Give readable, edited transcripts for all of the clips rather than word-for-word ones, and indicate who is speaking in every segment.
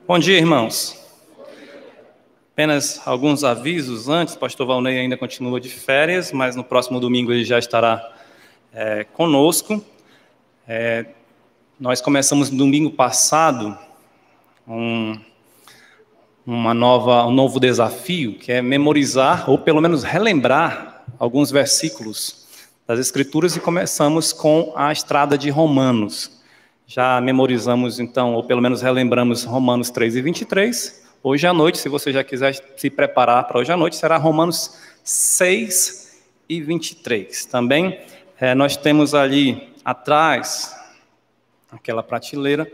Speaker 1: Bom dia, irmãos. Apenas alguns avisos antes. O pastor Valnei ainda continua de férias, mas no próximo domingo ele já estará conosco. Nós começamos no domingo passado um novo desafio, que é memorizar, ou pelo menos relembrar, alguns versículos das Escrituras, e começamos com a estrada de Romanos. Já memorizamos, então, ou pelo menos relembramos Romanos 3 e 23. Hoje à noite, se você já quiser se preparar para hoje à noite, será Romanos 6 e 23. Também nós temos ali atrás, aquela prateleira,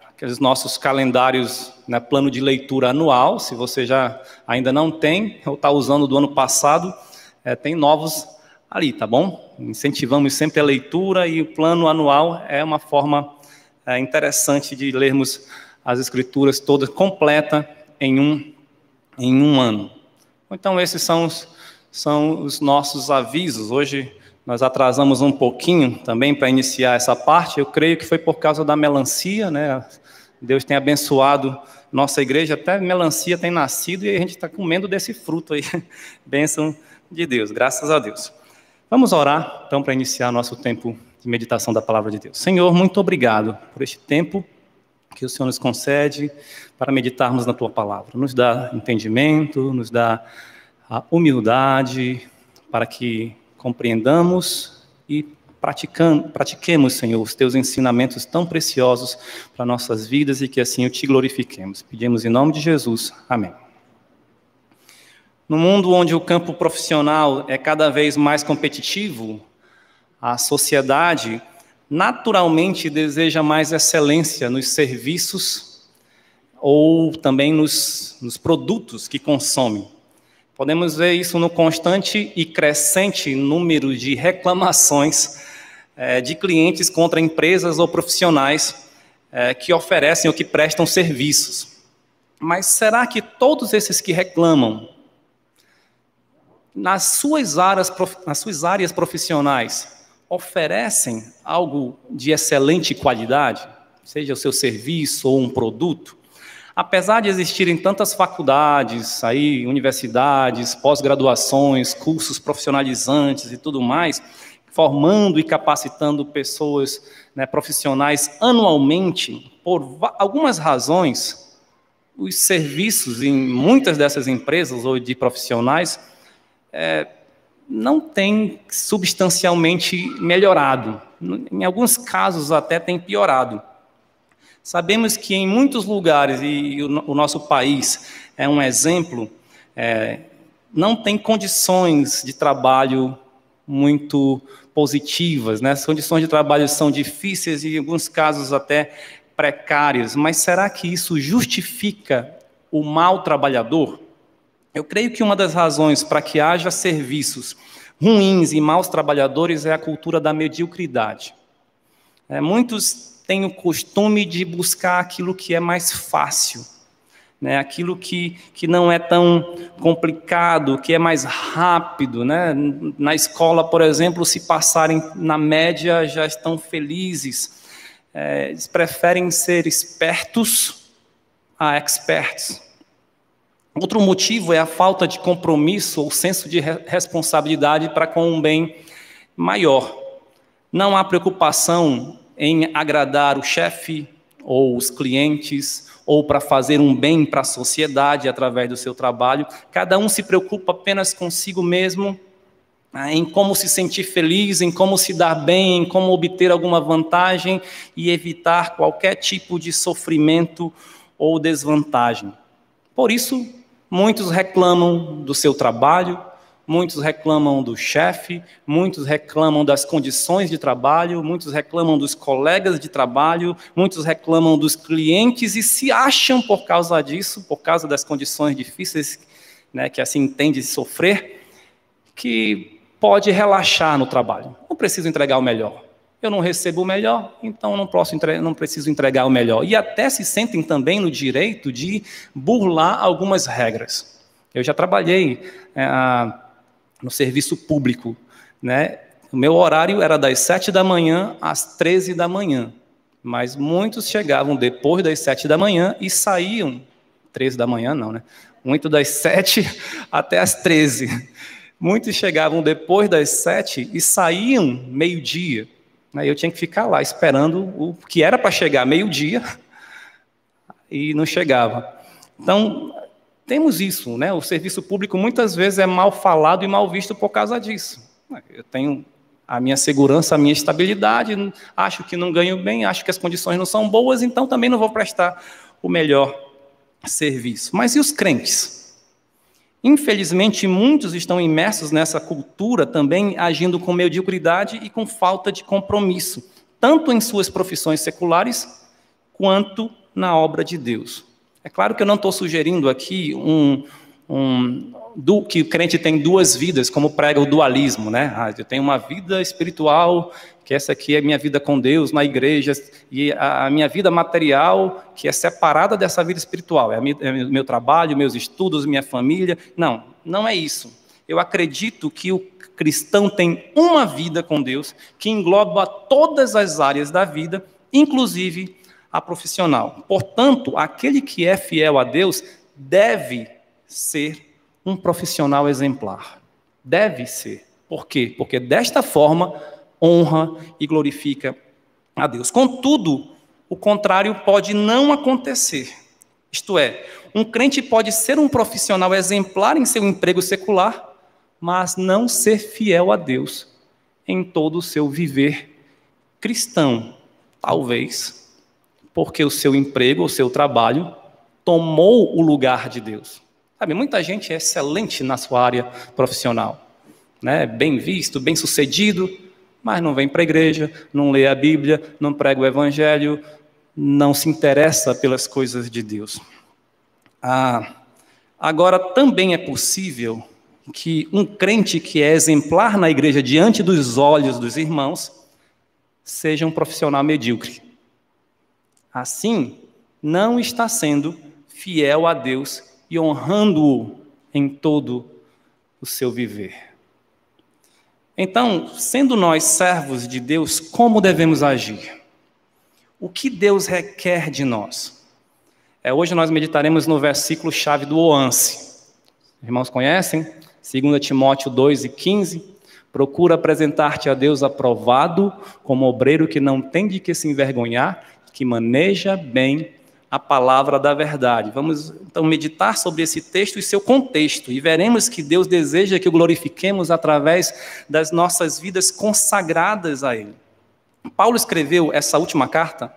Speaker 1: aqueles nossos calendários, né, plano de leitura anual. Se você já ainda não tem, ou está usando do ano passado, tem novos ali, tá bom? Incentivamos sempre a leitura, e o plano anual é uma forma interessante de lermos as Escrituras todas completa em um ano. Então esses são os nossos avisos. Hoje nós atrasamos um pouquinho também para iniciar essa parte. Eu creio que foi por causa da melancia, né? Deus tem abençoado nossa igreja, até melancia tem nascido e a gente está comendo desse fruto aí. Bênção de Deus, graças a Deus. Vamos orar, então, para iniciar nosso tempo de meditação da palavra de Deus. Senhor, muito obrigado por este tempo que o Senhor nos concede para meditarmos na Tua palavra. Nos dá entendimento, nos dá a humildade para que compreendamos e pratiquemos, Senhor, os Teus ensinamentos tão preciosos para nossas vidas, e que assim o Te glorifiquemos. Pedimos em nome de Jesus. Amém. No mundo onde o campo profissional é cada vez mais competitivo, a sociedade naturalmente deseja mais excelência nos serviços ou também nos produtos que consome. Podemos ver isso no constante e crescente número de reclamações de clientes contra empresas ou profissionais que oferecem ou que prestam serviços. Mas será que todos esses que reclamam, nas suas áreas profissionais, oferecem algo de excelente qualidade, seja o seu serviço ou um produto? Apesar de existirem tantas faculdades, universidades, pós-graduações, cursos profissionalizantes e tudo mais, formando e capacitando pessoas, né, profissionais anualmente, por algumas razões, os serviços em muitas dessas empresas ou de profissionais não tem substancialmente melhorado. Em alguns casos até tem piorado. Sabemos que em muitos lugares, e o nosso país é um exemplo, não tem condições de trabalho muito positivas, né? As condições de trabalho são difíceis e em alguns casos até precárias. Mas será que isso justifica o mau trabalhador? Eu creio que uma das razões para que haja serviços ruins e maus trabalhadores é a cultura da mediocridade. Muitos têm o costume de buscar aquilo que é mais fácil, né? Aquilo que não é tão complicado, que é mais rápido, né? Na escola, por exemplo, se passarem na média, já estão felizes. Eles preferem ser espertos a experts. Outro motivo é a falta de compromisso ou senso de responsabilidade para com um bem maior. Não há preocupação em agradar o chefe ou os clientes, ou para fazer um bem para a sociedade através do seu trabalho. Cada um se preocupa apenas consigo mesmo, em como se sentir feliz, em como se dar bem, em como obter alguma vantagem e evitar qualquer tipo de sofrimento ou desvantagem. Por isso, muitos reclamam do seu trabalho, muitos reclamam do chefe, muitos reclamam das condições de trabalho, muitos reclamam dos colegas de trabalho, muitos reclamam dos clientes e se acham, por causa disso, por causa das condições difíceis, né, que assim entende sofrer, que pode relaxar no trabalho. Não preciso entregar o melhor. Eu não recebo o melhor, então não preciso entregar o melhor. E até se sentem também no direito de burlar algumas regras. Eu já trabalhei no serviço público, né? O meu horário era das 7 da manhã às 13 da manhã. Mas muitos chegavam depois das 7 da manhã e saíam, 13 da manhã não, né? Muito das 7 até as 13. Muitos chegavam depois das 7 e saíam meio-dia. Eu tinha que ficar lá esperando o que era para chegar meio-dia e não chegava. Então, temos isso, né? O serviço público muitas vezes é mal falado e mal visto por causa disso. Eu tenho a minha segurança, a minha estabilidade, acho que não ganho bem, acho que as condições não são boas, então também não vou prestar o melhor serviço. Mas e os crentes? Infelizmente, muitos estão imersos nessa cultura também agindo com mediocridade e com falta de compromisso, tanto em suas profissões seculares, quanto na obra de Deus. É claro que eu não estou sugerindo aqui que o crente tem duas vidas, como prega o dualismo, né? Eu tenho uma vida espiritual, que essa aqui é a minha vida com Deus, na igreja, e a minha vida material, que é separada dessa vida espiritual, é meu trabalho, meus estudos, minha família. Não, não é isso. Eu acredito que o cristão tem uma vida com Deus, que engloba todas as áreas da vida, inclusive a profissional. Portanto, aquele que é fiel a Deus deve ser um profissional exemplar. Deve ser. Por quê? Porque desta forma honra e glorifica a Deus. Contudo, o contrário pode não acontecer. Isto é, um crente pode ser um profissional exemplar em seu emprego secular, mas não ser fiel a Deus em todo o seu viver cristão. Talvez porque o seu emprego, o seu trabalho, tomou o lugar de Deus. Sabe, muita gente é excelente na sua área profissional, né? Bem visto, bem sucedido, mas não vem para a igreja, não lê a Bíblia, não prega o Evangelho, não se interessa pelas coisas de Deus. Agora, também é possível que um crente que é exemplar na igreja diante dos olhos dos irmãos seja um profissional medíocre. Assim, não está sendo fiel a Deus e honrando-o em todo o seu viver. Então, sendo nós servos de Deus, como devemos agir? O que Deus requer de nós? Hoje nós meditaremos no versículo-chave do OANSE. Irmãos conhecem? 2 Timóteo 2:15. Procura apresentar-te a Deus aprovado, como obreiro que não tem de que se envergonhar, que maneja bem a palavra da verdade. Vamos então meditar sobre esse texto e seu contexto, e veremos que Deus deseja que o glorifiquemos através das nossas vidas consagradas a Ele. Paulo escreveu essa última carta,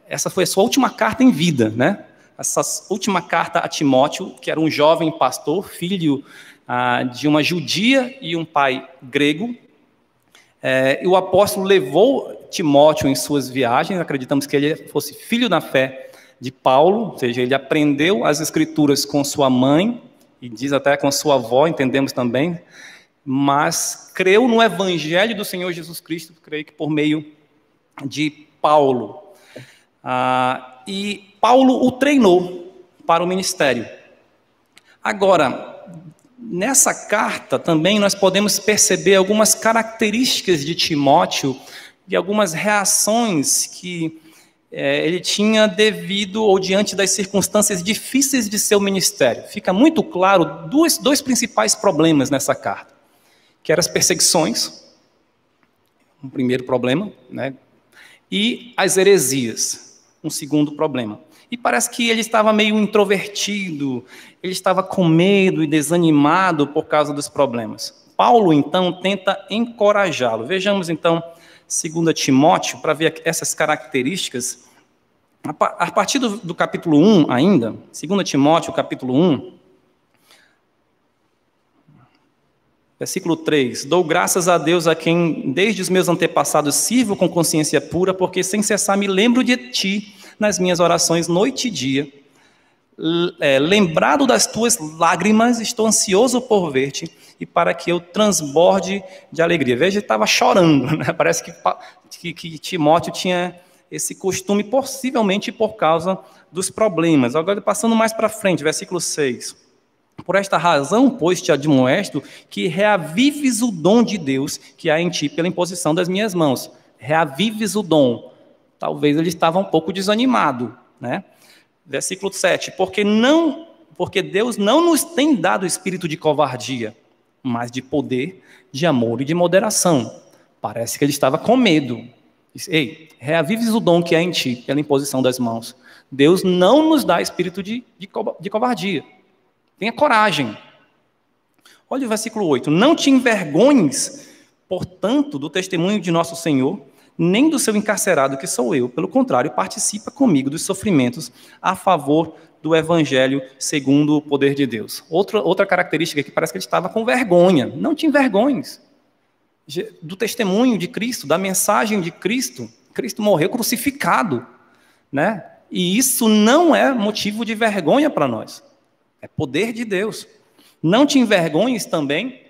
Speaker 1: essa foi a sua última carta em vida, né? Essa última carta a Timóteo, que era um jovem pastor, filho de uma judia e um pai grego. E o apóstolo levou Timóteo em suas viagens, acreditamos que ele fosse filho da fé de Paulo, ou seja, ele aprendeu as escrituras com sua mãe, e diz até com sua avó, entendemos também, mas creu no evangelho do Senhor Jesus Cristo, creio que por meio de Paulo. E Paulo o treinou para o ministério. Agora, nessa carta também nós podemos perceber algumas características de Timóteo e algumas reações que ele tinha devido ou diante das circunstâncias difíceis de seu ministério. Fica muito claro dois principais problemas nessa carta, que eram as perseguições, um primeiro problema, né? E as heresias, um segundo problema. E parece que ele estava meio introvertido, ele estava com medo e desanimado por causa dos problemas. Paulo, então, tenta encorajá-lo. Vejamos, então, 2 Timóteo, para ver essas características. A partir do capítulo 1 ainda, 2 Timóteo, capítulo 1, versículo 3. Dou graças a Deus a quem, desde os meus antepassados, sirvo com consciência pura, porque sem cessar me lembro de ti nas minhas orações noite e dia. Lembrado das tuas lágrimas, estou ansioso por ver-te e para que eu transborde de alegria. Veja, ele estava chorando, né? Parece que Timóteo tinha esse costume, possivelmente por causa dos problemas. Agora, passando mais para frente, versículo 6. Por esta razão, pois, te admoesto que reavives o dom de Deus que há em ti pela imposição das minhas mãos. Reavives o dom. talvez ele estava um pouco desanimado, né? Versículo 7, porque Deus não nos tem dado espírito de covardia, mas de poder, de amor e de moderação. Parece que ele estava com medo. Diz, ei, reavives o dom que há em ti, pela imposição das mãos. Deus não nos dá espírito de covardia. Tenha coragem. Olha o versículo 8. Não te envergonhes, portanto, do testemunho de nosso Senhor, nem do seu encarcerado, que sou eu. Pelo contrário, participa comigo dos sofrimentos a favor do Evangelho segundo o poder de Deus. Outra característica que parece que ele estava com vergonha. Não te envergonhes do testemunho de Cristo, da mensagem de Cristo. Cristo morreu crucificado, né? E isso não é motivo de vergonha para nós. É poder de Deus. Não te envergonhes também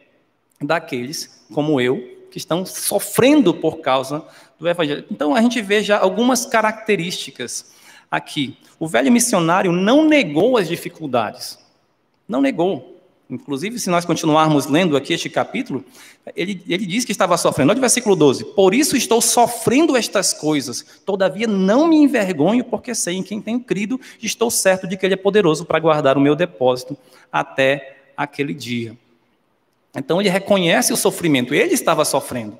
Speaker 1: daqueles, como eu, que estão sofrendo por causa do Evangelho. Então, a gente vê já algumas características aqui. O velho missionário não negou as dificuldades. Não negou. Inclusive, se nós continuarmos lendo aqui este capítulo, ele diz que estava sofrendo. Olha o versículo 12. Por isso estou sofrendo estas coisas. Todavia não me envergonho, porque sei em quem tenho crido e estou certo de que Ele é poderoso para guardar o meu depósito até aquele dia. Então, ele reconhece o sofrimento. Ele estava sofrendo.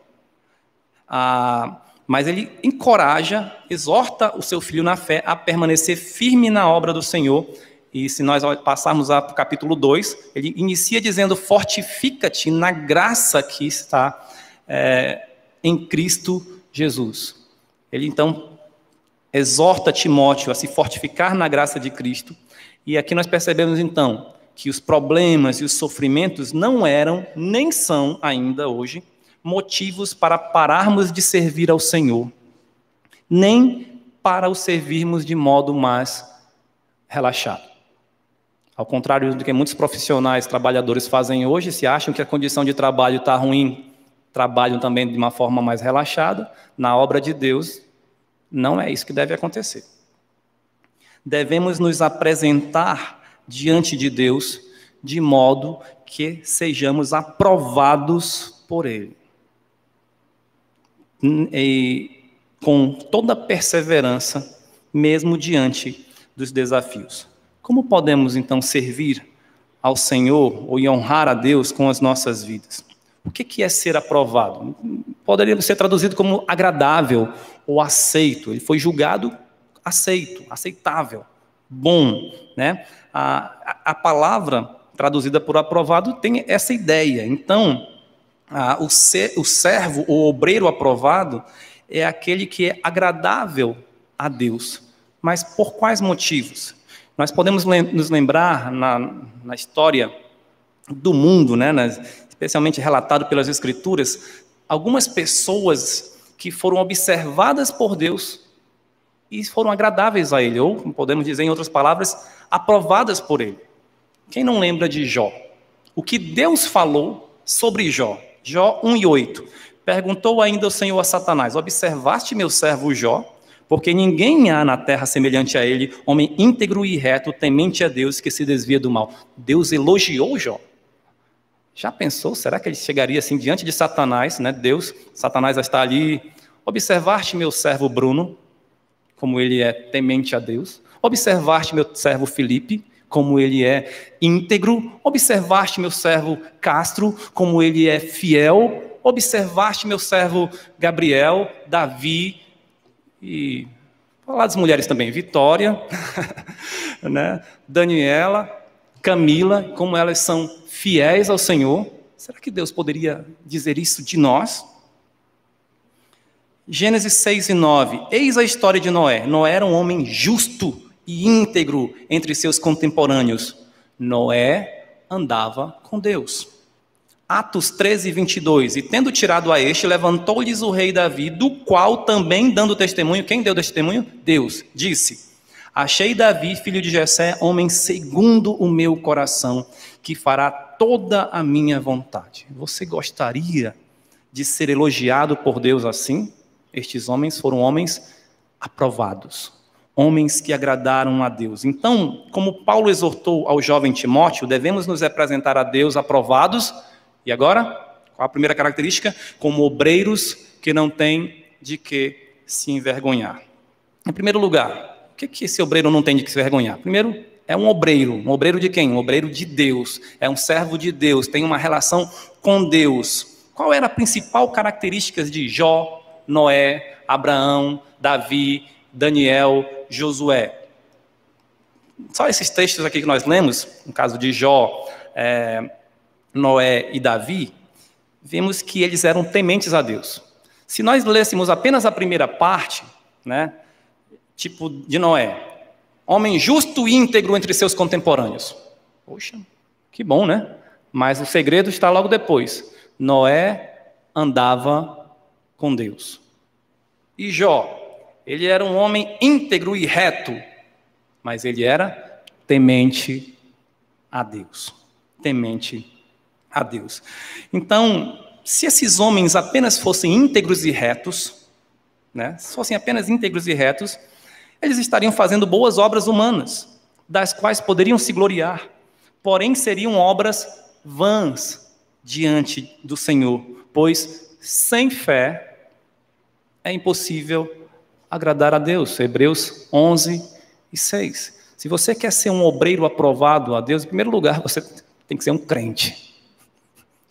Speaker 1: Mas ele encoraja, exorta o seu filho na fé a permanecer firme na obra do Senhor. E se nós passarmos para o capítulo 2, ele inicia dizendo, fortifica-te na graça que está em Cristo Jesus. Ele, então, exorta Timóteo a se fortificar na graça de Cristo. E aqui nós percebemos, então, que os problemas e os sofrimentos não eram, nem são ainda hoje, motivos para pararmos de servir ao Senhor, nem para o servirmos de modo mais relaxado. Ao contrário do que muitos profissionais, trabalhadores fazem hoje, se acham que a condição de trabalho está ruim, trabalham também de uma forma mais relaxada. Na obra de Deus, não é isso que deve acontecer. Devemos nos apresentar diante de Deus de modo que sejamos aprovados por Ele. E com toda perseverança, mesmo diante dos desafios. Como podemos, então, servir ao Senhor ou honrar a Deus com as nossas vidas? O que é ser aprovado? Poderia ser traduzido como agradável ou aceito. Ele foi julgado aceito, aceitável, bom, né? A palavra traduzida por aprovado tem essa ideia. Então, o servo, o obreiro aprovado, é aquele que é agradável a Deus. Mas por quais motivos? Nós podemos nos lembrar na história do mundo, né, especialmente relatado pelas Escrituras, algumas pessoas que foram observadas por Deus e foram agradáveis a Ele, ou, podemos dizer em outras palavras, aprovadas por Ele. Quem não lembra de Jó? O que Deus falou sobre Jó? Jó 1:8. Perguntou ainda o Senhor a Satanás, observaste meu servo Jó? Porque ninguém há na terra semelhante a ele, homem íntegro e reto, temente a Deus, que se desvia do mal. Deus elogiou Jó. Já pensou? Será que ele chegaria assim diante de Satanás, né? Satanás está ali. Observaste meu servo Bruno, como ele é temente a Deus. Observaste meu servo Felipe, como ele é íntegro. Observaste meu servo Castro, como ele é fiel. Observaste meu servo Gabriel, Davi, e falar das mulheres também, Vitória, né? Daniela, Camila, como elas são fiéis ao Senhor. Será que Deus poderia dizer isso de nós? Gênesis 6:9. Eis a história de Noé. Noé era um homem justo e íntegro entre seus contemporâneos. Noé andava com Deus. Atos 13:22. E tendo tirado a este, levantou-lhes o rei Davi, do qual também dando testemunho, quem deu testemunho? Deus. Disse, achei Davi, filho de Jessé, homem segundo o meu coração, que fará toda a minha vontade. Você gostaria de ser elogiado por Deus assim? Estes homens foram homens aprovados, homens que agradaram a Deus. Então, como Paulo exortou ao jovem Timóteo, devemos nos representar a Deus aprovados. E agora, qual a primeira característica? Como obreiros que não têm de que se envergonhar. Em primeiro lugar, o que esse obreiro não tem de que se vergonhar? Primeiro, é um obreiro. Um obreiro de quem? Um obreiro de Deus. É um servo de Deus, tem uma relação com Deus. Qual era a principal característica de Jó, Noé, Abraão, Davi, Daniel, Josué? Só esses textos aqui que nós lemos, no caso de Jó, Noé e Davi, vimos que eles eram tementes a Deus. Se nós lêssemos apenas a primeira parte, né, tipo de Noé, homem justo e íntegro entre seus contemporâneos. Poxa, que bom, né? Mas o segredo está logo depois. Noé andava com Deus. E Jó, ele era um homem íntegro e reto, mas ele era temente a Deus. Temente a Deus. Então, se esses homens apenas fossem íntegros e retos, né, se fossem apenas íntegros e retos, eles estariam fazendo boas obras humanas, das quais poderiam se gloriar, porém seriam obras vãs diante do Senhor, pois sem fé é impossível agradar a Deus. Hebreus 11:6. Se você quer ser um obreiro aprovado a Deus, em primeiro lugar, você tem que ser um crente.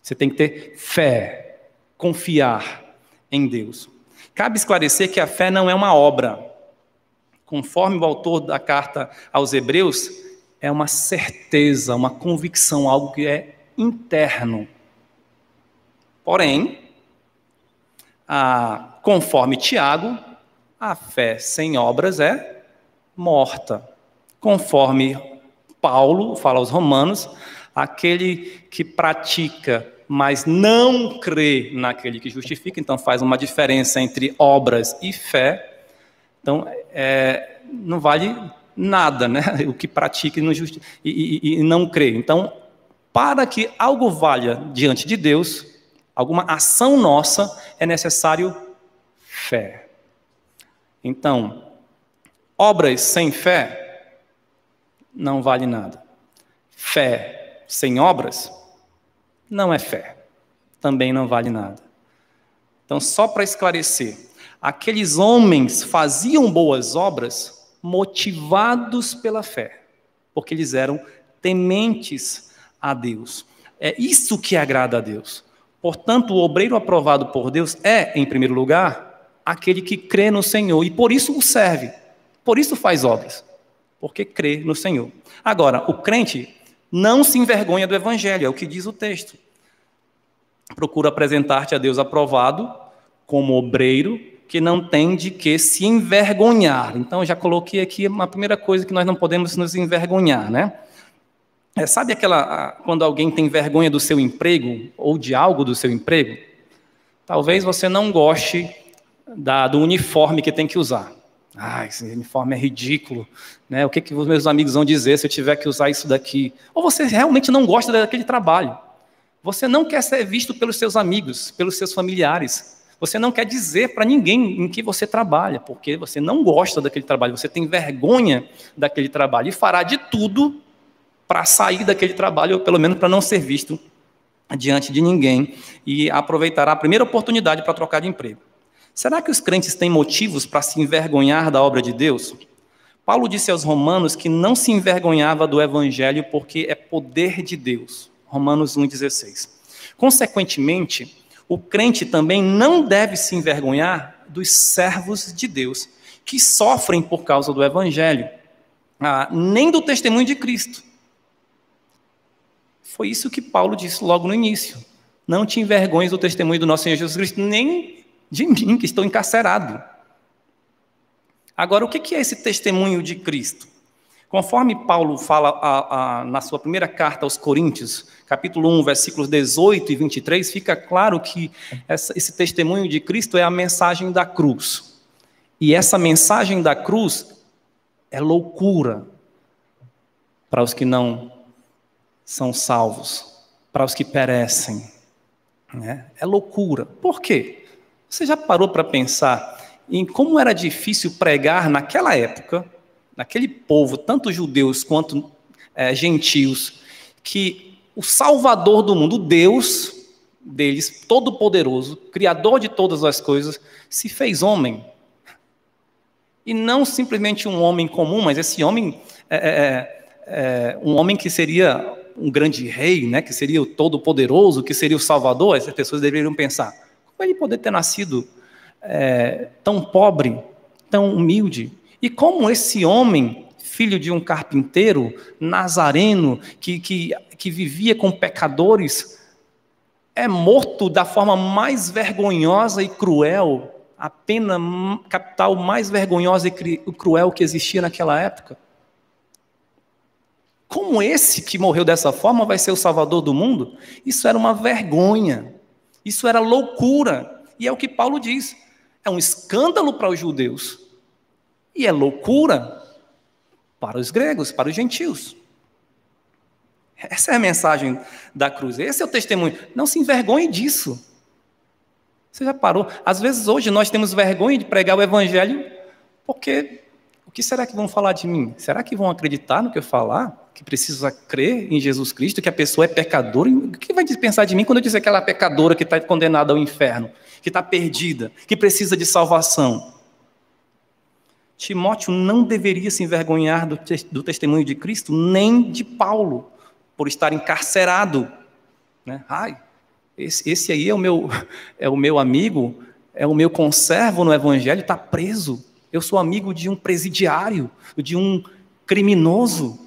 Speaker 1: Você tem que ter fé, confiar em Deus. Cabe esclarecer que a fé não é uma obra. Conforme o autor da carta aos Hebreus, é uma certeza, uma convicção, algo que é interno. Porém, conforme Tiago, a fé sem obras é morta. Conforme Paulo fala aos Romanos, aquele que pratica, mas não crê naquele que justifica, então faz uma diferença entre obras e fé. Então, não vale nada, né? O que pratica e não crê. Então, para que algo valha diante de Deus, alguma ação nossa, é necessário fé. Então, obras sem fé não vale nada. Fé sem obras não é fé. Também não vale nada. Então, só para esclarecer, aqueles homens faziam boas obras motivados pela fé, porque eles eram tementes a Deus. É isso que agrada a Deus. Portanto, o obreiro aprovado por Deus é, em primeiro lugar, aquele que crê no Senhor e por isso o serve, por isso faz obras, porque crê no Senhor. Agora, o crente não se envergonha do Evangelho, é o que diz o texto. Procura apresentar-te a Deus aprovado como obreiro que não tem de que se envergonhar. Então, eu já coloquei aqui uma primeira coisa que nós não podemos nos envergonhar, né? Sabe quando alguém tem vergonha do seu emprego ou de algo do seu emprego? Talvez você não goste do uniforme que tem que usar. Esse uniforme é ridículo, né? O que os meus amigos vão dizer se eu tiver que usar isso daqui? Ou você realmente não gosta daquele trabalho. Você não quer ser visto pelos seus amigos, pelos seus familiares. Você não quer dizer para ninguém em que você trabalha, porque você não gosta daquele trabalho, você tem vergonha daquele trabalho e fará de tudo para sair daquele trabalho, ou pelo menos para não ser visto diante de ninguém, e aproveitará a primeira oportunidade para trocar de emprego. Será que os crentes têm motivos para se envergonhar da obra de Deus? Paulo disse aos romanos que não se envergonhava do evangelho porque é poder de Deus. Romanos 1,16. Consequentemente, o crente também não deve se envergonhar dos servos de Deus, que sofrem por causa do evangelho, nem do testemunho de Cristo. Foi isso que Paulo disse logo no início. Não te envergonhes do testemunho do nosso Senhor Jesus Cristo, nem de mim, que estou encarcerado. Agora, o que é esse testemunho de Cristo? Conforme Paulo fala na sua primeira carta aos Coríntios, capítulo 1, versículos 18 e 23, fica claro que esse testemunho de Cristo é a mensagem da cruz. E essa mensagem da cruz é loucura para os que não são salvos, para os que perecem. Né? É loucura. Por quê? Você já parou para pensar em como era difícil pregar naquela época, naquele povo, tanto judeus quanto gentios, que o Salvador do mundo, o Deus deles, todo-poderoso, Criador de todas as coisas, se fez homem. E não simplesmente um homem comum, mas esse homem um homem que seria um grande rei, né, que seria o todo-poderoso, que seria o Salvador. Essas pessoas deveriam pensar, como ele poder ter nascido tão pobre, tão humilde? E como esse homem, filho de um carpinteiro, nazareno, que vivia com pecadores, é morto da forma mais vergonhosa e cruel, a pena capital mais vergonhosa e cruel que existia naquela época? Como esse que morreu dessa forma vai ser o Salvador do mundo? Isso era uma vergonha, isso era loucura, e é o que Paulo diz, é um escândalo para os judeus, e é loucura para os gregos, para os gentios. Essa é a mensagem da cruz, esse é o testemunho. Não se envergonhe disso. Você já parou? Às vezes hoje nós temos vergonha de pregar o evangelho, porque o que será que vão falar de mim? Será que vão acreditar no que eu falar? Que precisa crer em Jesus Cristo, que a pessoa é pecadora? O que vai pensar de mim quando eu dizer que ela é pecadora, que está condenada ao inferno, que está perdida, que precisa de salvação? Timóteo não deveria se envergonhar do testemunho de Cristo, nem de Paulo, por estar encarcerado, né? Esse aí é o meu amigo, é o meu conservo no evangelho, está preso. Eu sou amigo de um presidiário, de um criminoso.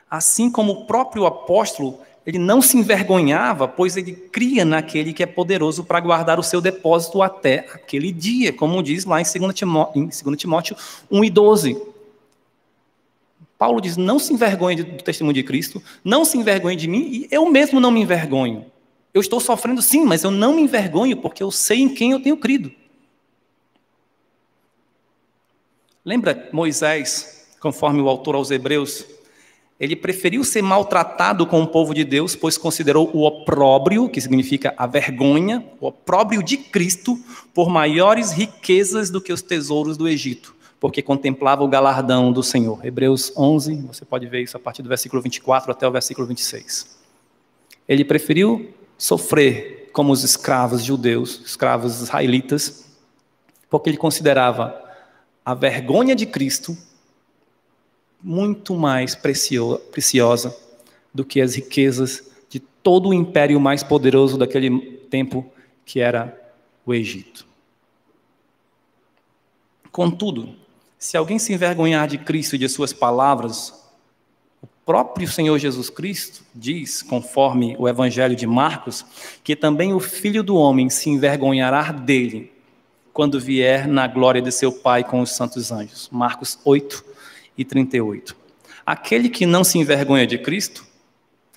Speaker 1: Assim como o próprio apóstolo, ele não se envergonhava, pois ele cria naquele que é poderoso para guardar o seu depósito até aquele dia, como diz lá em 2 Timóteo 1:12. Paulo diz, não se envergonhe do testemunho de Cristo, não se envergonhe de mim, e eu mesmo não me envergonho. Eu estou sofrendo sim, mas eu não me envergonho, porque eu sei em quem eu tenho crido. Lembra Moisés, conforme o autor aos Hebreus, ele preferiu ser maltratado com o povo de Deus, pois considerou o opróbrio, que significa a vergonha, o opróbrio de Cristo, por maiores riquezas do que os tesouros do Egito, porque contemplava o galardão do Senhor. Hebreus 11, você pode ver isso a partir do versículo 24 até o versículo 26. Ele preferiu sofrer como os escravos judeus, escravos israelitas, porque ele considerava a vergonha de Cristo muito mais preciosa do que as riquezas de todo o império mais poderoso daquele tempo, que era o Egito. Contudo, se alguém se envergonhar de Cristo e de suas palavras, o próprio Senhor Jesus Cristo diz, conforme o Evangelho de Marcos, que também o Filho do Homem se envergonhará dele, quando vier na glória de seu Pai com os santos anjos. Marcos 8:38. Aquele que não se envergonha de Cristo,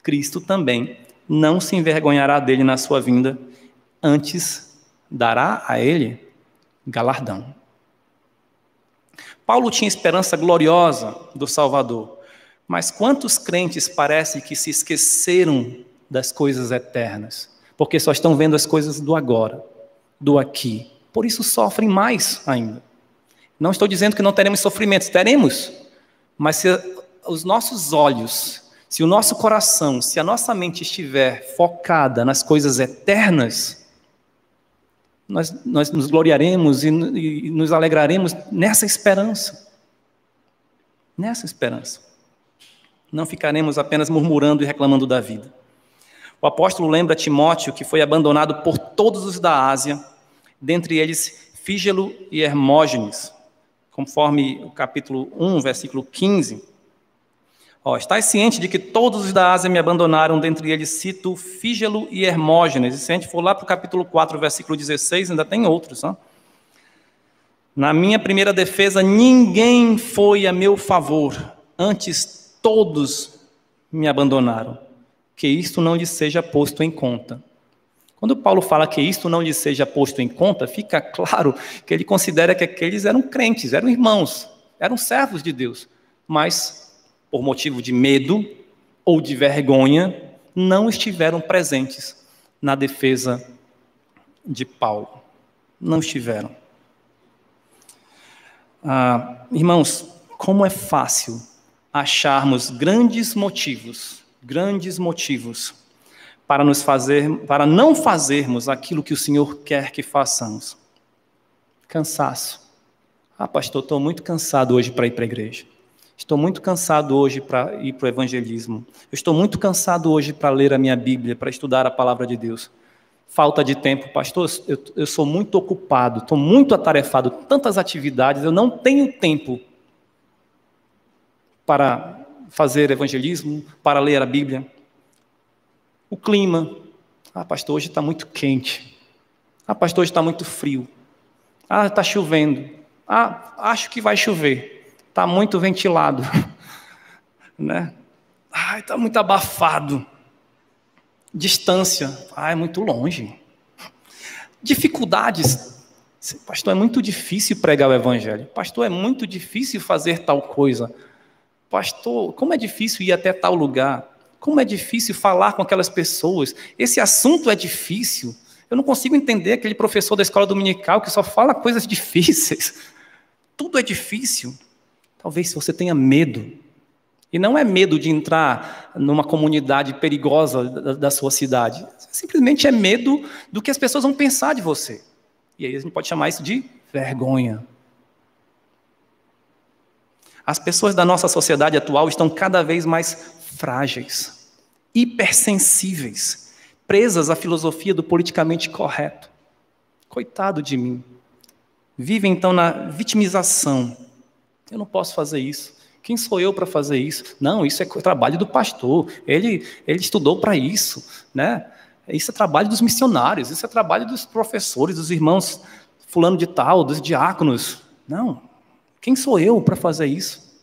Speaker 1: Cristo também não se envergonhará dele na sua vinda, antes dará a ele galardão. Paulo tinha esperança gloriosa do Salvador, mas quantos crentes parece que se esqueceram das coisas eternas, porque só estão vendo as coisas do agora, do aqui, por isso sofrem mais ainda. Não estou dizendo que não teremos sofrimentos, teremos, mas se os nossos olhos, se o nosso coração, se a nossa mente estiver focada nas coisas eternas, nós nos gloriaremos e nos alegraremos nessa esperança. Nessa esperança. Não ficaremos apenas murmurando e reclamando da vida. O apóstolo lembra Timóteo que foi abandonado por todos os da Ásia, dentre eles Fígelo e Hermógenes, conforme o capítulo 1, versículo 15. Estás ciente de que todos os da Ásia me abandonaram, dentre eles cito Fígelo e Hermógenes. E se a gente for lá para o capítulo 4, versículo 16, ainda tem outros. Na minha primeira defesa, ninguém foi a meu favor, antes todos me abandonaram. Que isto não lhe seja posto em conta. Quando Paulo fala que isto não lhe seja posto em conta, fica claro que ele considera que aqueles eram crentes, eram irmãos, eram servos de Deus, mas por motivo de medo ou de vergonha, não estiveram presentes na defesa de Paulo. Não estiveram. Irmãos, como é fácil acharmos grandes motivos para não fazermos aquilo que o Senhor quer que façamos. Cansaço, Ah, pastor, estou muito cansado hoje para ir para a igreja. Estou muito cansado hoje para ir para o evangelismo. Eu estou muito cansado hoje para ler a minha Bíblia, para estudar a palavra de Deus. Falta de tempo, pastor, eu sou muito ocupado, estou muito atarefado, tantas atividades, eu não tenho tempo para fazer evangelismo, para ler a Bíblia. O clima. Ah, pastor, hoje está muito quente. Ah, pastor, hoje está muito frio. Ah, está chovendo. Ah, acho que vai chover. Está muito ventilado. Né? Ah, está muito abafado. Distância. Ah, é muito longe. Dificuldades. Pastor, é muito difícil pregar o evangelho. Pastor, é muito difícil fazer tal coisa. Pastor, como é difícil ir até tal lugar. Como é difícil falar com aquelas pessoas. Esse assunto é difícil. Eu não consigo entender aquele professor da escola dominical que só fala coisas difíceis. Tudo é difícil. Talvez você tenha medo. E não é medo de entrar numa comunidade perigosa da sua cidade. Simplesmente é medo do que as pessoas vão pensar de você. E aí a gente pode chamar isso de vergonha. As pessoas da nossa sociedade atual estão cada vez mais frágeis, hipersensíveis, presas à filosofia do politicamente correto. Coitado de mim. Vivem então na vitimização. Eu não posso fazer isso. Quem sou eu para fazer isso? Não, isso é trabalho do pastor. Ele estudou para isso, né? Isso é trabalho dos missionários, isso é trabalho dos professores, dos irmãos fulano de tal, dos diáconos. Não. Quem sou eu para fazer isso?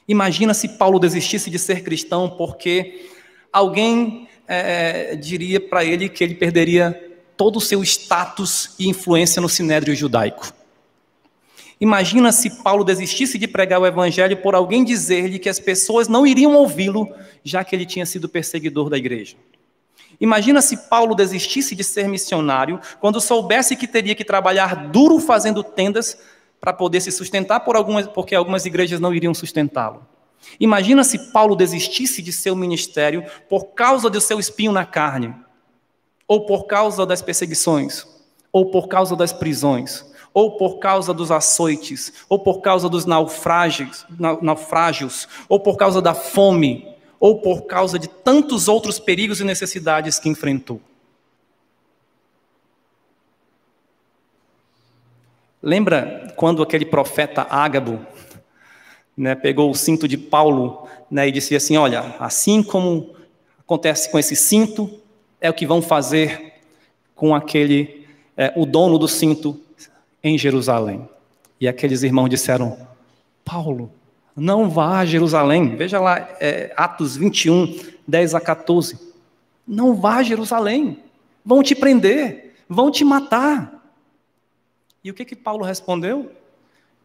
Speaker 1: Imagina se Paulo desistisse de ser cristão porque alguém diria para ele que ele perderia todo o seu status e influência no sinédrio judaico. Imagina se Paulo desistisse de pregar o evangelho por alguém dizer-lhe que as pessoas não iriam ouvi-lo, já que ele tinha sido perseguidor da igreja. Imagina se Paulo desistisse de ser missionário quando soubesse que teria que trabalhar duro fazendo tendas para poder se sustentar porque algumas igrejas não iriam sustentá-lo. Imagina se Paulo desistisse de seu ministério por causa do seu espinho na carne, ou por causa das perseguições, ou por causa das prisões, ou por causa dos açoites, ou por causa dos naufrágios, ou por causa da fome, ou por causa de tantos outros perigos e necessidades que enfrentou. Lembra quando aquele profeta Ágabo, né, pegou o cinto de Paulo, né, e disse assim, olha, assim como acontece com esse cinto, é o que vão fazer com o dono do cinto em Jerusalém. E aqueles irmãos disseram, Paulo, não vá a Jerusalém. Veja lá, Atos 21, 10 a 14. Não vá a Jerusalém. Vão te prender, vão te matar. E o que Paulo respondeu?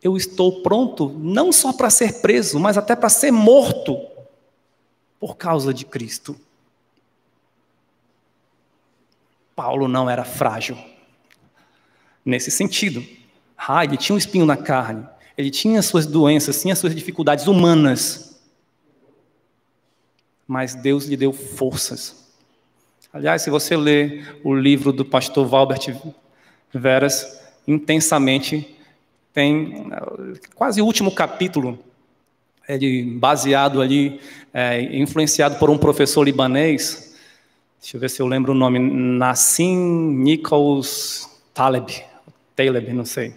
Speaker 1: Eu estou pronto não só para ser preso, mas até para ser morto por causa de Cristo. Paulo não era frágil nesse sentido. Ele tinha um espinho na carne, ele tinha suas doenças, tinha suas dificuldades humanas, mas Deus lhe deu forças. Aliás, se você ler o livro do pastor Valbert Veras, intensamente, tem quase o último capítulo, ele baseado ali, influenciado por um professor libanês, deixa eu ver se eu lembro o nome, Nassim Nichols Taleb, não sei.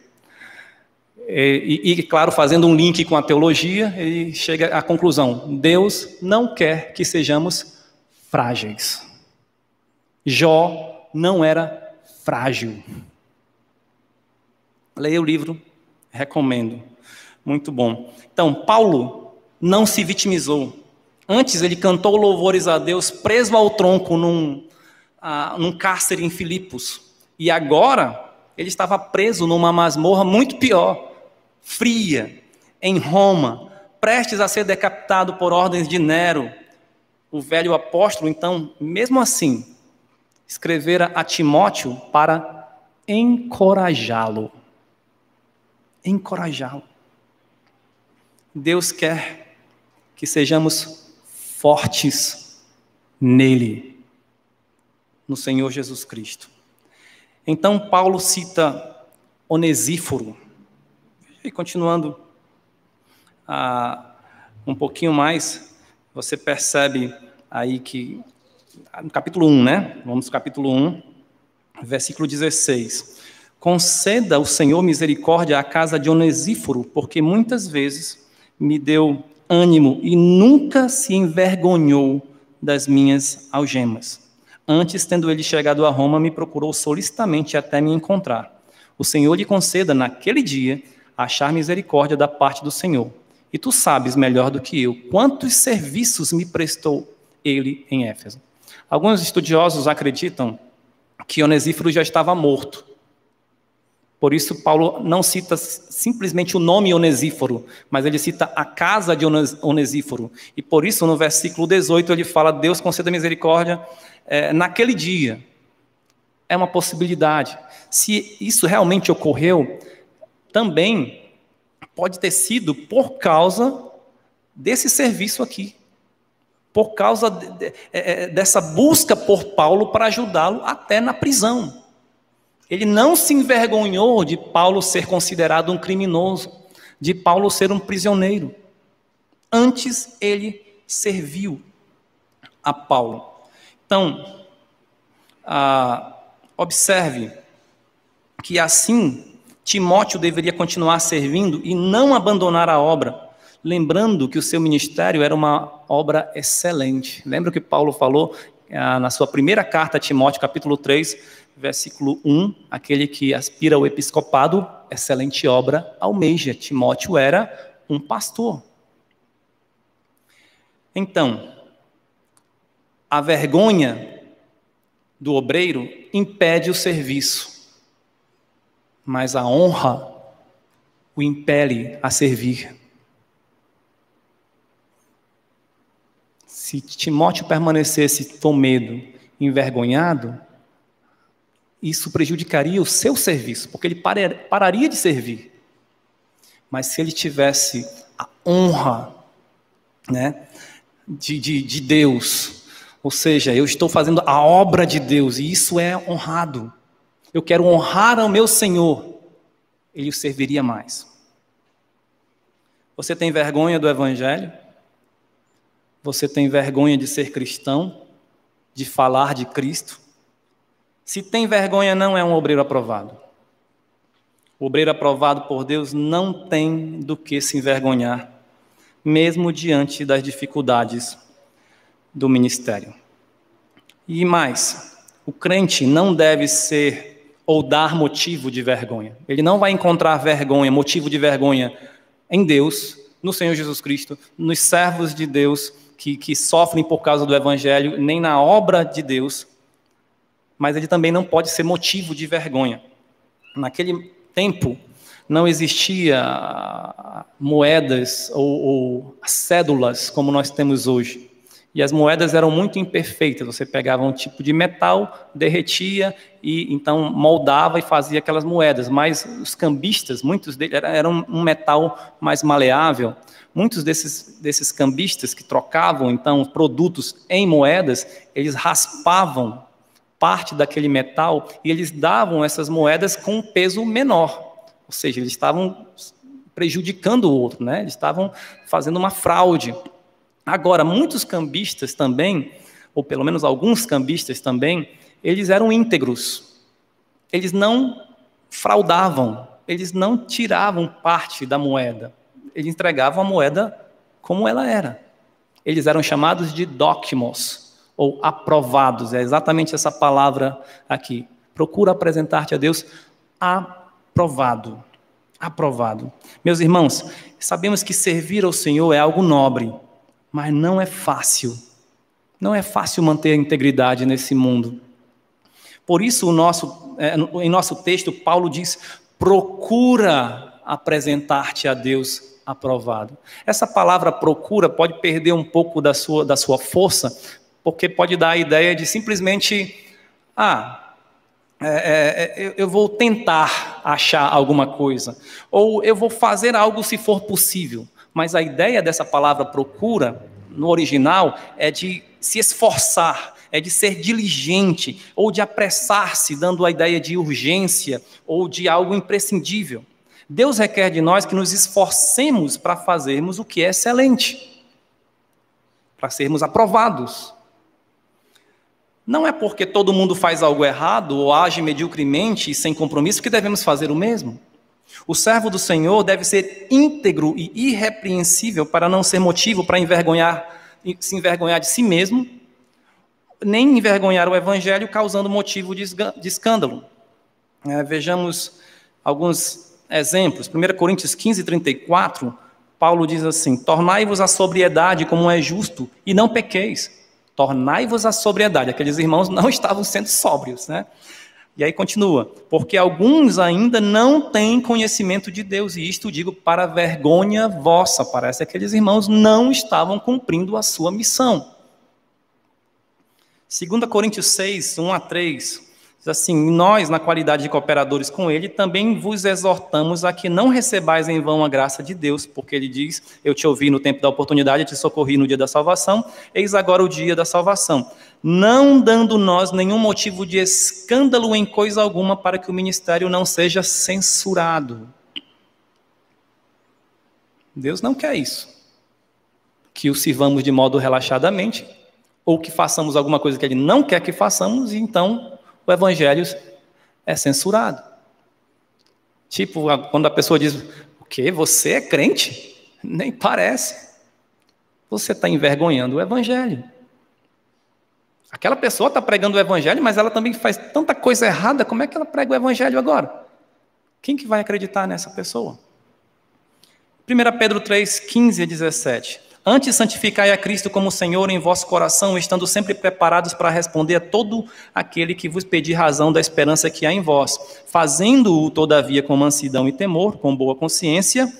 Speaker 1: E, claro, fazendo um link com a teologia, ele chega à conclusão, Deus não quer que sejamos frágeis. Jó não era frágil. Leia o livro, recomendo. Muito bom. Então, Paulo não se vitimizou. Antes, ele cantou louvores a Deus preso ao tronco num cárcere em Filipos. E agora, ele estava preso numa masmorra muito pior, fria, em Roma, prestes a ser decapitado por ordens de Nero. O velho apóstolo, então, mesmo assim, escrevera a Timóteo para encorajá-lo. Encorajá-lo. Deus quer que sejamos fortes nele, no Senhor Jesus Cristo. Então Paulo cita Onesíforo, continuando um pouquinho mais, você percebe aí que, no capítulo 1, né? Vamos ao capítulo 1, versículo 16. Conceda o Senhor misericórdia à casa de Onesíforo, porque muitas vezes me deu ânimo e nunca se envergonhou das minhas algemas. Antes, tendo ele chegado a Roma, me procurou solicitamente até me encontrar. O Senhor lhe conceda, naquele dia, achar misericórdia da parte do Senhor. E tu sabes melhor do que eu quantos serviços me prestou ele em Éfeso. Alguns estudiosos acreditam que Onesíforo já estava morto. Por isso, Paulo não cita simplesmente o nome Onesíforo, mas ele cita a casa de Onesíforo. E por isso, no versículo 18, ele fala: Deus conceda misericórdia naquele dia. É uma possibilidade. Se isso realmente ocorreu, também pode ter sido por causa desse serviço aqui. Por causa dessa busca por Paulo para ajudá-lo até na prisão. Ele não se envergonhou de Paulo ser considerado um criminoso, de Paulo ser um prisioneiro. Antes, ele serviu a Paulo. Então, observe que assim Timóteo deveria continuar servindo e não abandonar a obra, lembrando que o seu ministério era uma obra excelente. Lembra que Paulo falou na sua primeira carta a Timóteo, capítulo 3, versículo 1, aquele que aspira ao episcopado, excelente obra almeja. Timóteo era um pastor. Então, a vergonha do obreiro impede o serviço, mas a honra o impele a servir. Se Timóteo permanecesse com medo, envergonhado, isso prejudicaria o seu serviço, porque ele pararia de servir. Mas se ele tivesse a honra, né, de Deus, ou seja, eu estou fazendo a obra de Deus, e isso é honrado. Eu quero honrar ao meu Senhor, ele o serviria mais. Você tem vergonha do Evangelho? Você tem vergonha de ser cristão? De falar de Cristo? Se tem vergonha, não é um obreiro aprovado. O obreiro aprovado por Deus não tem do que se envergonhar, mesmo diante das dificuldades do ministério. E mais, o crente não deve ser ou dar motivo de vergonha. Ele não vai encontrar vergonha, motivo de vergonha em Deus, no Senhor Jesus Cristo, nos servos de Deus que sofrem por causa do Evangelho, nem na obra de Deus, mas ele também não pode ser motivo de vergonha. Naquele tempo, não existia moedas ou cédulas como nós temos hoje. E as moedas eram muito imperfeitas. Você pegava um tipo de metal, derretia e então moldava e fazia aquelas moedas. Mas os cambistas, muitos deles eram um metal mais maleável. Muitos desses cambistas que trocavam então produtos em moedas, eles raspavam parte daquele metal e eles davam essas moedas com um peso menor. Ou seja, eles estavam prejudicando o outro, né? Eles estavam fazendo uma fraude. Agora, muitos cambistas também, ou pelo menos alguns cambistas também, eles eram íntegros. Eles não fraudavam, eles não tiravam parte da moeda. Eles entregavam a moeda como ela era. Eles eram chamados de dócimos, ou aprovados. É exatamente essa palavra aqui. Procura apresentar-te a Deus aprovado. Aprovado. Meus irmãos, sabemos que servir ao Senhor é algo nobre, mas não é fácil. Não é fácil manter a integridade nesse mundo. Por isso, em nosso texto, Paulo diz: procura apresentar-te a Deus aprovado. Essa palavra procura pode perder um pouco da sua força, porque pode dar a ideia de simplesmente, eu vou tentar achar alguma coisa, ou eu vou fazer algo se for possível. Mas a ideia dessa palavra procura, no original, é de se esforçar, é de ser diligente, ou de apressar-se, dando a ideia de urgência, ou de algo imprescindível. Deus requer de nós que nos esforcemos para fazermos o que é excelente, para sermos aprovados. Não é porque todo mundo faz algo errado ou age mediocremente e sem compromisso que devemos fazer o mesmo. O servo do Senhor deve ser íntegro e irrepreensível para não ser motivo para se envergonhar de si mesmo, nem envergonhar o Evangelho causando motivo de escândalo. Vejamos alguns exemplos. 1 Coríntios 15, 34, Paulo diz assim: tornai-vos a sobriedade como é justo e não pequeis. Tornai-vos a sobriedade. Aqueles irmãos não estavam sendo sóbrios, né? E aí continua: porque alguns ainda não têm conhecimento de Deus, e isto digo para vergonha vossa. Parece que aqueles irmãos não estavam cumprindo a sua missão. 2 Coríntios 6, 1 a 3, diz assim: nós, na qualidade de cooperadores com ele, também vos exortamos a que não recebais em vão a graça de Deus, porque ele diz: eu te ouvi no tempo da oportunidade, te socorri no dia da salvação, eis agora o dia da salvação. Não dando nós nenhum motivo de escândalo em coisa alguma, para que o ministério não seja censurado. Deus não quer isso. Que o sirvamos de modo relaxadamente, ou que façamos alguma coisa que ele não quer que façamos, e então o evangelho é censurado. Tipo, quando a pessoa diz: o quê? Você é crente? Nem parece. Você está envergonhando o evangelho. Aquela pessoa está pregando o evangelho, mas ela também faz tanta coisa errada, como é que ela prega o evangelho agora? Quem que vai acreditar nessa pessoa? 1 Pedro 3, 15 a 17. Antes santificai a Cristo como Senhor em vosso coração, estando sempre preparados para responder a todo aquele que vos pedir razão da esperança que há em vós, fazendo-o todavia com mansidão e temor, com boa consciência,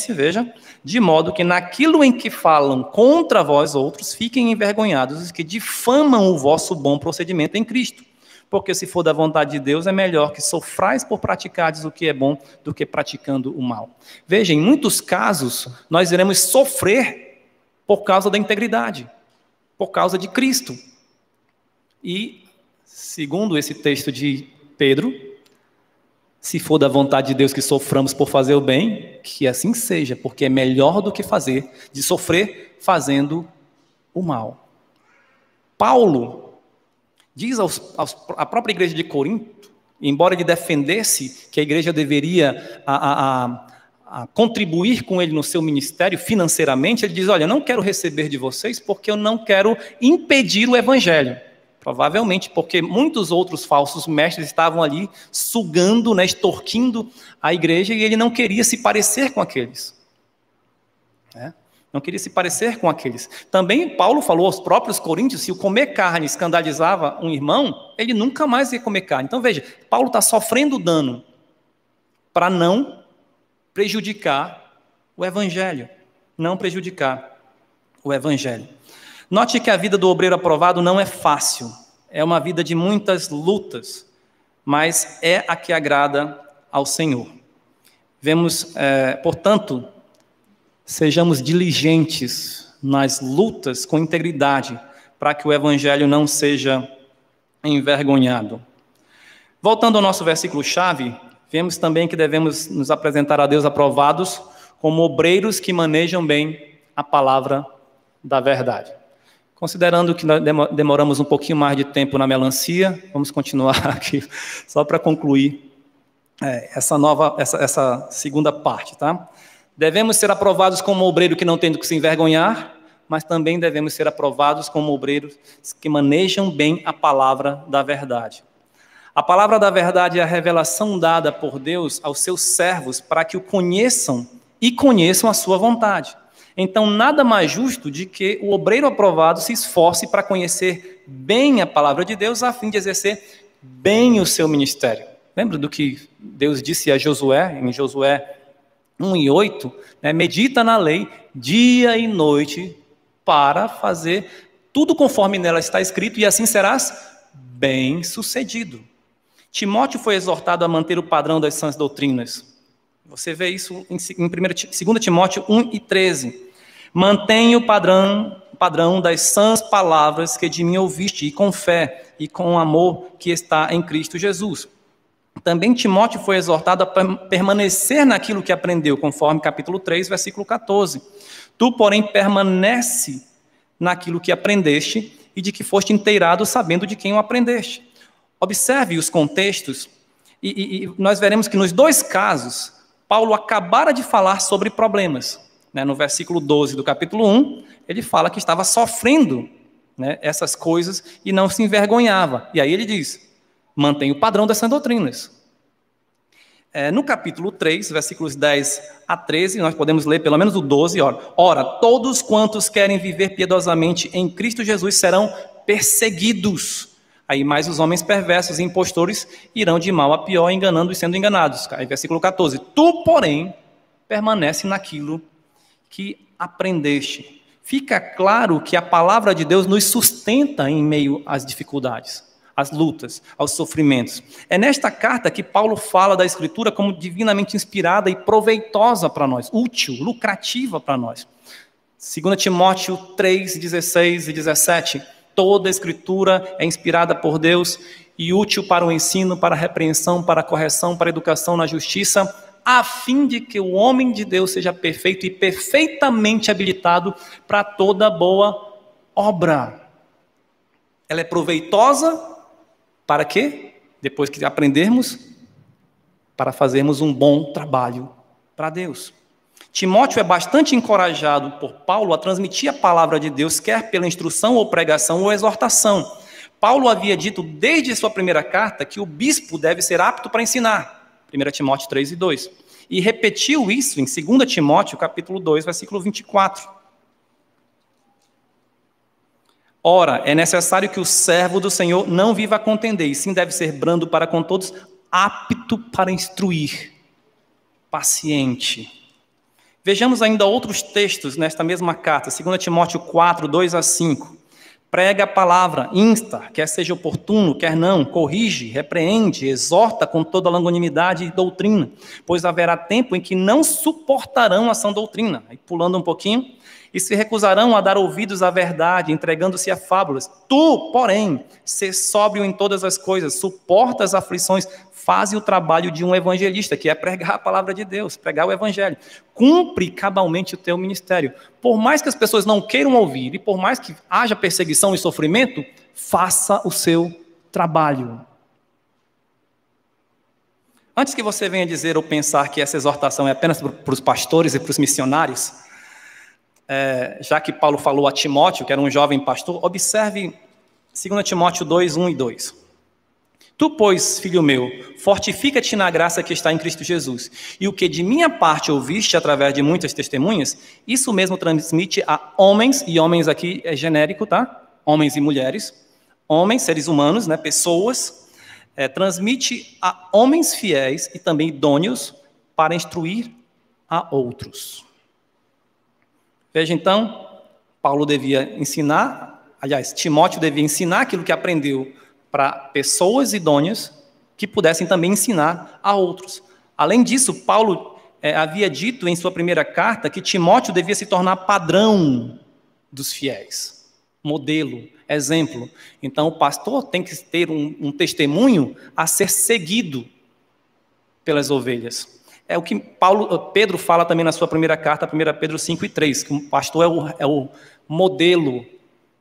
Speaker 1: veja, de modo que naquilo em que falam contra vós outros, fiquem envergonhados os que difamam o vosso bom procedimento em Cristo. Porque se for da vontade de Deus, é melhor que sofrais por praticardes o que é bom do que praticando o mal. Veja, em muitos casos, nós iremos sofrer por causa da integridade, por causa de Cristo. E, segundo esse texto de Pedro, se for da vontade de Deus que soframos por fazer o bem, que assim seja, porque é melhor do que sofrer fazendo o mal. Paulo diz à própria igreja de Corinto, embora ele defendesse que a igreja deveria contribuir com ele no seu ministério financeiramente, ele diz: olha, eu não quero receber de vocês porque eu não quero impedir o evangelho. Provavelmente porque muitos outros falsos mestres estavam ali sugando, né, extorquindo a igreja, e ele não queria se parecer com aqueles. Não queria se parecer com aqueles. Também Paulo falou aos próprios coríntios: se o comer carne escandalizava um irmão, ele nunca mais ia comer carne. Então veja, Paulo está sofrendo dano para não prejudicar o evangelho. Não prejudicar o evangelho. Note que a vida do obreiro aprovado não é fácil. É uma vida de muitas lutas, mas é a que agrada ao Senhor. Vemos, portanto, sejamos diligentes nas lutas com integridade, para que o evangelho não seja envergonhado. Voltando ao nosso versículo-chave, vemos também que devemos nos apresentar a Deus aprovados como obreiros que manejam bem a palavra da verdade. Considerando que nós demoramos um pouquinho mais de tempo na melancia, vamos continuar aqui, só para concluir essa segunda parte, tá? Devemos ser aprovados como obreiro que não tem do que se envergonhar, mas também devemos ser aprovados como obreiros que manejam bem a palavra da verdade. A palavra da verdade é a revelação dada por Deus aos seus servos para que o conheçam e conheçam a sua vontade. Então, nada mais justo de que o obreiro aprovado se esforce para conhecer bem a palavra de Deus, a fim de exercer bem o seu ministério. Lembra do que Deus disse a Josué, em Josué 1:8, né? Medita na lei dia e noite para fazer tudo conforme nela está escrito, e assim serás bem-sucedido. Timóteo foi exortado a manter o padrão das sãs doutrinas. Você vê isso em 2 Timóteo 1:13. Mantenha o padrão das sãs palavras que de mim ouviste, e com fé e com amor que está em Cristo Jesus. Também Timóteo foi exortado a permanecer naquilo que aprendeu, conforme capítulo 3, versículo 14. Tu, porém, permanece naquilo que aprendeste e de que foste inteirado, sabendo de quem o aprendeste. Observe os contextos e nós veremos que nos dois casos, Paulo acabara de falar sobre problemas. No versículo 12 do capítulo 1, ele fala que estava sofrendo essas coisas e não se envergonhava. E aí ele diz, mantém o padrão dessas doutrinas. No capítulo 3, versículos 10 a 13, nós podemos ler pelo menos o 12, ora, todos quantos querem viver piedosamente em Cristo Jesus serão perseguidos. Aí mais os homens perversos e impostores irão de mal a pior, enganando e sendo enganados. Aí versículo 14, tu, porém, permanece naquilo que aprendeste. Fica claro que a palavra de Deus nos sustenta em meio às dificuldades, às lutas, aos sofrimentos. É nesta carta que Paulo fala da Escritura como divinamente inspirada e proveitosa para nós, útil, lucrativa para nós. 2 Timóteo 3, 16 e 17, toda a Escritura é inspirada por Deus e útil para o ensino, para a repreensão, para a correção, para a educação na justiça, a fim de que o homem de Deus seja perfeito e perfeitamente habilitado para toda boa obra. Ela é proveitosa para quê? Depois que aprendermos, para fazermos um bom trabalho para Deus. Timóteo é bastante encorajado por Paulo a transmitir a palavra de Deus, quer pela instrução ou pregação ou exortação. Paulo havia dito desde sua primeira carta que o bispo deve ser apto para ensinar. 1 Timóteo 3 e 2. E repetiu isso em 2 Timóteo, capítulo 2, versículo 24. Ora, é necessário que o servo do Senhor não viva a contender, e sim deve ser brando para com todos, apto para instruir, paciente. Vejamos ainda outros textos nesta mesma carta, 2 Timóteo 4, 2 a 5. Prega a palavra, insta, quer seja oportuno, quer não, corrige, repreende, exorta com toda longanimidade e doutrina, pois haverá tempo em que não suportarão a sã doutrina. Aí, pulando um pouquinho, e se recusarão a dar ouvidos à verdade, entregando-se a fábulas. Tu, porém, sê sóbrio em todas as coisas, suporta as aflições, faze o trabalho de um evangelista, que é pregar a palavra de Deus, pregar o evangelho. Cumpre cabalmente o teu ministério. Por mais que as pessoas não queiram ouvir, e por mais que haja perseguição e sofrimento, faça o seu trabalho. Antes que você venha dizer ou pensar que essa exortação é apenas para os pastores e para os missionários, já que Paulo falou a Timóteo, que era um jovem pastor, observe 2 Timóteo 2, 1 e 2. Tu, pois, filho meu, fortifica-te na graça que está em Cristo Jesus, e o que de minha parte ouviste através de muitas testemunhas, isso mesmo transmite a homens, e homens aqui é genérico, tá? Homens e mulheres, homens, seres humanos, pessoas, transmite a homens fiéis e também idôneos para instruir a outros. Veja então, Paulo devia ensinar, aliás, Timóteo devia ensinar aquilo que aprendeu para pessoas idôneas que pudessem também ensinar a outros. Além disso, Paulo havia dito em sua primeira carta que Timóteo devia se tornar padrão dos fiéis, modelo, exemplo. Então, o pastor tem que ter um testemunho a ser seguido pelas ovelhas. É o que Pedro fala também na sua primeira carta, 1 Pedro 5 e 3, que o pastor é o modelo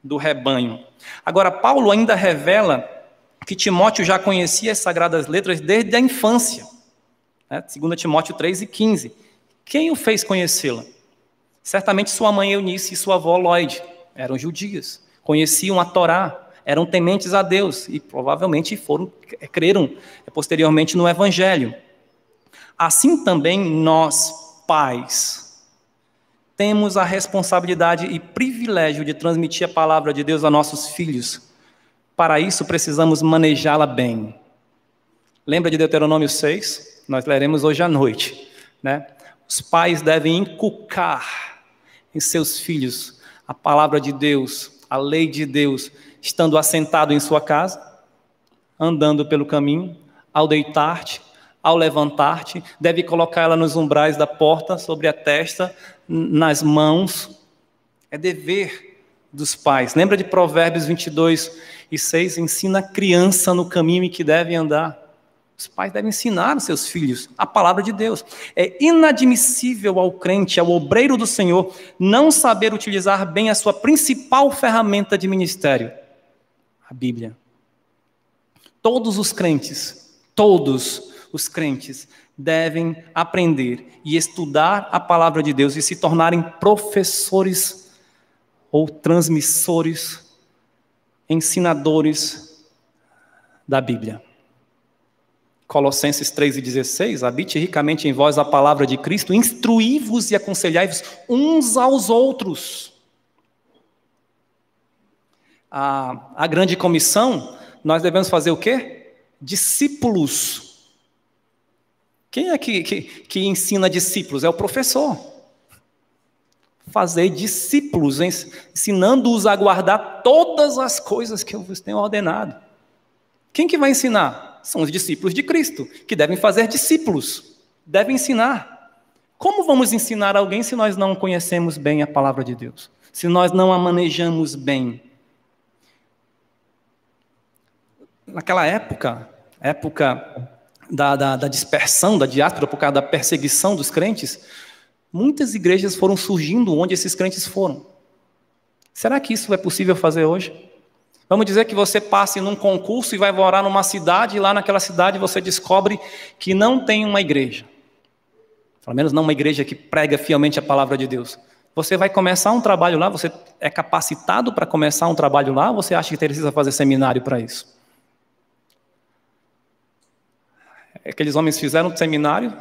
Speaker 1: do rebanho. Agora, Paulo ainda revela que Timóteo já conhecia as Sagradas Letras desde a infância. 2 Timóteo 3 e 15. Quem o fez conhecê-la? Certamente sua mãe Eunice e sua avó Lloyd eram judias, conheciam a Torá, eram tementes a Deus e provavelmente creram posteriormente no Evangelho. Assim também nós, pais, temos a responsabilidade e privilégio de transmitir a palavra de Deus a nossos filhos. Para isso, precisamos manejá-la bem. Lembra de Deuteronômio 6? Nós leremos hoje à noite. Os pais devem inculcar em seus filhos a palavra de Deus, a lei de Deus, estando assentado em sua casa, andando pelo caminho, ao deitar-te, ao levantar-te, deve colocar ela nos umbrais da porta, sobre a testa, nas mãos. É dever dos pais. Lembra de Provérbios 22 e 6? Ensina a criança no caminho em que deve andar. Os pais devem ensinar os seus filhos a palavra de Deus. É inadmissível ao crente, ao obreiro do Senhor, não saber utilizar bem a sua principal ferramenta de ministério, a Bíblia. Todos os crentes devem aprender e estudar a palavra de Deus e se tornarem professores ou transmissores, ensinadores da Bíblia. Colossenses 3:16, habite ricamente em vós a palavra de Cristo, instruí-vos e aconselhai-vos uns aos outros. A grande comissão, nós devemos fazer o quê? Discípulos. Quem é que ensina discípulos? É o professor. Fazer discípulos, ensinando-os a guardar todas as coisas que eu vos tenho ordenado. Quem que vai ensinar? São os discípulos de Cristo, que devem fazer discípulos, devem ensinar. Como vamos ensinar alguém se nós não conhecemos bem a palavra de Deus? Se nós não a manejamos bem? Naquela época da dispersão, da diáspora, por causa da perseguição dos crentes, muitas igrejas foram surgindo onde esses crentes foram. Será que isso é possível fazer hoje? Vamos dizer que você passe num concurso e vai morar numa cidade, e lá naquela cidade você descobre que não tem uma igreja. Pelo menos não uma igreja que prega fielmente a palavra de Deus. Você vai começar um trabalho lá, você é capacitado para começar um trabalho lá, ou você acha que precisa fazer seminário para isso? Aqueles homens fizeram um seminário.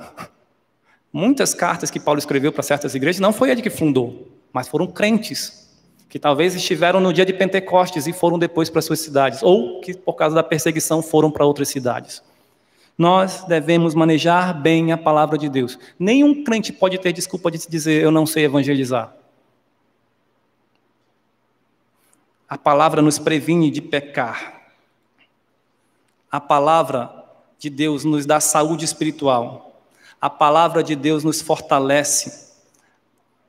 Speaker 1: Muitas cartas que Paulo escreveu para certas igrejas, não foi ele que fundou, mas foram crentes, que talvez estiveram no dia de Pentecostes e foram depois para suas cidades, ou que por causa da perseguição foram para outras cidades. Nós devemos manejar bem a palavra de Deus. Nenhum crente pode ter desculpa de dizer, eu não sei evangelizar. A palavra nos previne de pecar. A palavra de Deus nos dá saúde espiritual. A palavra de Deus nos fortalece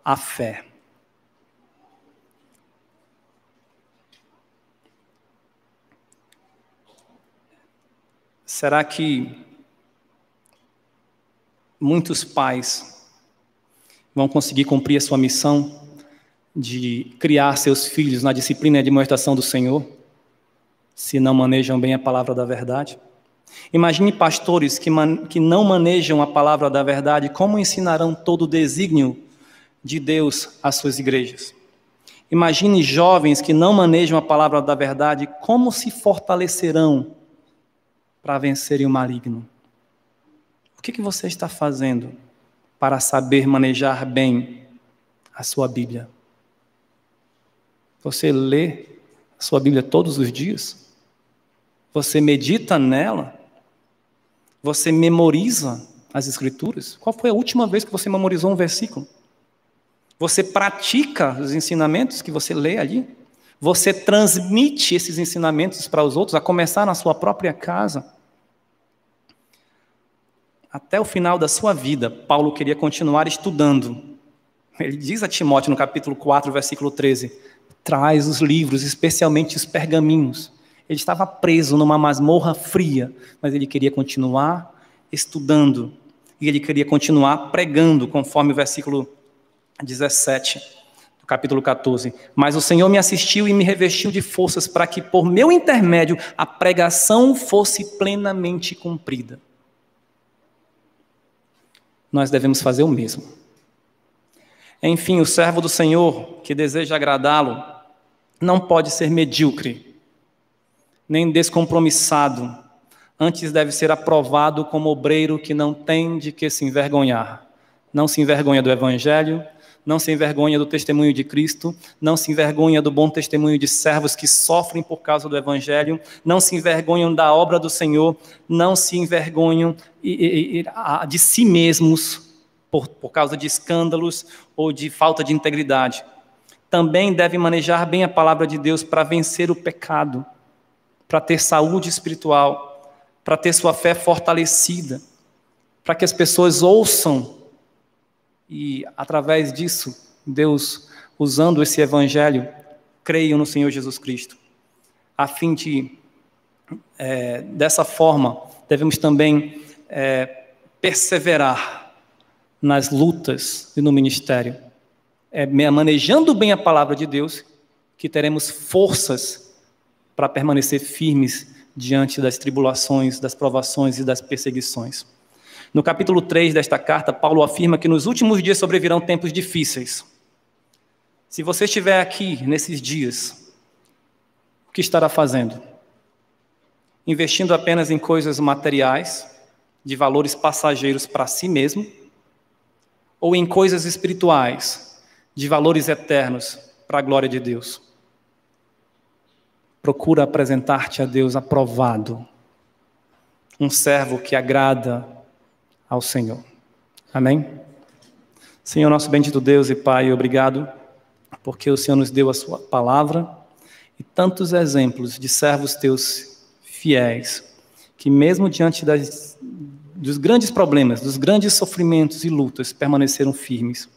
Speaker 1: a fé. Será que muitos pais vão conseguir cumprir a sua missão de criar seus filhos na disciplina e admoestação do Senhor, se não manejam bem a palavra da verdade? Imagine pastores que não manejam a palavra da verdade, como ensinarão todo o desígnio de Deus às suas igrejas? Imagine jovens que não manejam a palavra da verdade, como se fortalecerão para vencerem o maligno? O que você está fazendo para saber manejar bem a sua Bíblia? Você lê a sua Bíblia todos os dias? Você medita nela? Você memoriza as Escrituras? Qual foi a última vez que você memorizou um versículo? Você pratica os ensinamentos que você lê ali? Você transmite esses ensinamentos para os outros, a começar na sua própria casa? Até o final da sua vida, Paulo queria continuar estudando. Ele diz a Timóteo no capítulo 4, versículo 13, traz os livros, especialmente os pergaminhos. Ele estava preso numa masmorra fria, mas ele queria continuar estudando. E ele queria continuar pregando, conforme o versículo 17 do capítulo 14. Mas o Senhor me assistiu e me revestiu de forças para que, por meu intermédio, a pregação fosse plenamente cumprida. Nós devemos fazer o mesmo. Enfim, o servo do Senhor, que deseja agradá-lo, não pode ser medíocre, nem descompromissado. Antes deve ser aprovado como obreiro que não tem de que se envergonhar. Não se envergonha do Evangelho, não se envergonha do testemunho de Cristo, não se envergonha do bom testemunho de servos que sofrem por causa do Evangelho, não se envergonham da obra do Senhor, não se envergonham de si mesmos por causa de escândalos ou de falta de integridade. Também deve manejar bem a palavra de Deus para vencer o pecado, para ter saúde espiritual, para ter sua fé fortalecida, para que as pessoas ouçam e, através disso, Deus, usando esse Evangelho, creiam no Senhor Jesus Cristo, a fim de, dessa forma, devemos também perseverar nas lutas e no ministério. Manejando bem a palavra de Deus, que teremos forças para permanecer firmes diante das tribulações, das provações e das perseguições. No capítulo 3 desta carta, Paulo afirma que nos últimos dias sobrevirão tempos difíceis. Se você estiver aqui nesses dias, o que estará fazendo? Investindo apenas em coisas materiais, de valores passageiros para si mesmo, ou em coisas espirituais, de valores eternos para a glória de Deus? Procura apresentar-te a Deus aprovado, um servo que agrada ao Senhor. Amém? Senhor, nosso bendito Deus e Pai, obrigado porque o Senhor nos deu a sua palavra e tantos exemplos de servos teus fiéis, que mesmo diante dos grandes problemas, dos grandes sofrimentos e lutas, permaneceram firmes.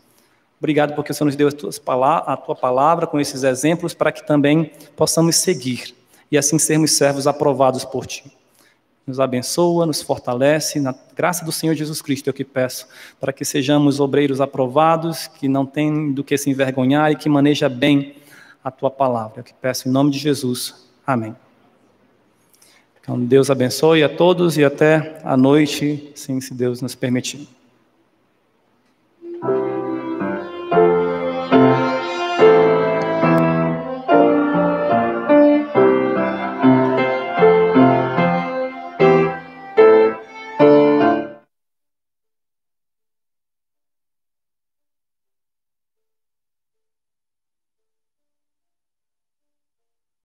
Speaker 1: Obrigado porque o Senhor nos deu a tua palavra com esses exemplos para que também possamos seguir e assim sermos servos aprovados por ti. Nos abençoa, nos fortalece, na graça do Senhor Jesus Cristo, eu que peço, para que sejamos obreiros aprovados, que não tem do que se envergonhar e que maneja bem a tua palavra. Eu que peço em nome de Jesus. Amém. Então, Deus abençoe a todos e até a noite, sim, se Deus nos permitir.